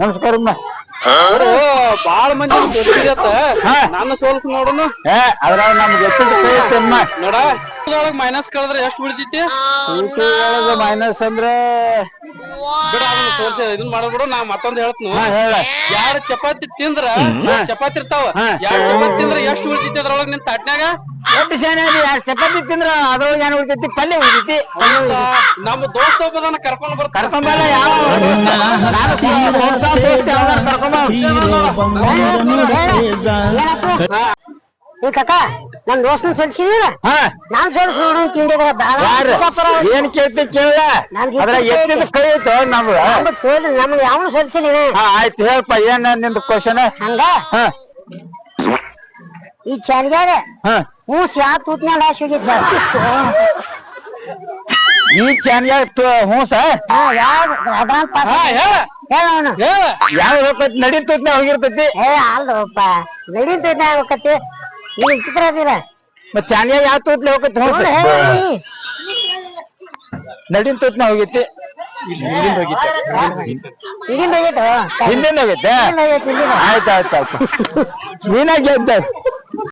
ನಮಸ್ಕಾರಮ್ಮ. ಬಾಳ ಮಂದಿ ಗೊತ್ತಿರತ್ತ ನಾನು ಸೋಲ್ಸ್ ನೋಡುನು. ಅದ್ರಾಗ ನಮ್ಗೆ ಗೊತ್ತಿರ್ತಮ್ಮ ನೋಡ ಮೈನಸ್ ಕಳೆದ್ರೆ ಎಷ್ಟು ಬಿಡ್ತೈತಿ? ಮೈನಸ್ ಅಂದ್ರೆ ಬಿಡ ಅದನ್ನ ಸೋಲ್ಸ ಇದನ್ ಮಾಡ್ಬಿಡು. ನಾ ಮತ್ತೊಂದ್ ಹೇಳ್ತೀನಿ. ಯಾರು ಚಪಾತಿ ತಿಂದ್ರ ಚಪಾತಿ ಇರ್ತಾವ, ಯಾರು ಚಪಾತಿ ತಿಂದ್ರ ಎಷ್ಟು ಉಳಿತೈತಿ ಅದ್ರೊಳಗ ನಿನ್ ತಾಟ್ನ್ಯಾಗ? ಒಟ್ಟು ಶಾನೆ ಚಪಾತಿ ತಿಂದ್ರ ಅದ್ರೊಳಗೆ ಏನ್ ಉಳಿತೈತಿ? ಪಲ್ಯ ಉಳಿತೈತಿ. ನಮ್ಮ ದೋಸ್ತ ಒಬ್ಬದನ್ನ ಕರ್ಕೊಂಡ್ ಕರ್ಕೊಂಬಲ್ಲ. ಯಾವ ಈ ಕಾಕ ನನ್ ದೋಸ್ತನ ಸೋಲ್ಸಿದೀರ ನಾನ್ ಸೋಲ್ಸ್ ನೋಡ ಏನ್ ಕೇಳ್ತಿ ಕೇಳ. ಎತ್ತಿದ ಕೈ ಐತೆ ನಮ್ದು ಸೋಲ್ ನಮ್ಗೆ ಯಾವನು ಸೋಲ್ಸಿಲ್ಲ. ಆಯ್ತು ಹೇಳಪ್ಪ, ಏನ್ ನಿಂದು ಕ್ವಶನ್? ಹಂಗ ಈ ಚಾನ್ಗ್ಯಾಗ ಹೂಸ್ ಯಾ ತೂತ್ನ್ಯಾಗ ಹಾಸಿ ಹೋಗಿದ್ದ? ಈ ಚಾನ್ಗ್ಯಾಗ ಹೂಸ ಹೇಳವನು ಯಾವ ಹೋಗ್ತೈತಿ? ನಡೀತೈತಿ ಹೋಗಿರ್ತೈತಿ. ಅಲ್ದಪ್ಪ ನಡೀತೈತಿ ಹೋಗತಿ. ನೀವ್ ವಿಚಿತ್ರ ಅದೀರ. ಮತ್ ಚಾನ್ಗ್ಯಾಗ ಯಾವ ತೂತ್ಲೆ ಹೋಗತಿ? ನಡಿನ್ ತೂತ್ನ ಹೋಗೈತಿ. ಹಿಂದಿಂದ ಹೋಗೈತ ಹಿಂದಿನ ಹೋಗೈತೆ. ಆಯ್ತು ಆಯ್ತು ಆಯ್ತು. ನೀನಾಗ ಗೆದ್ದ.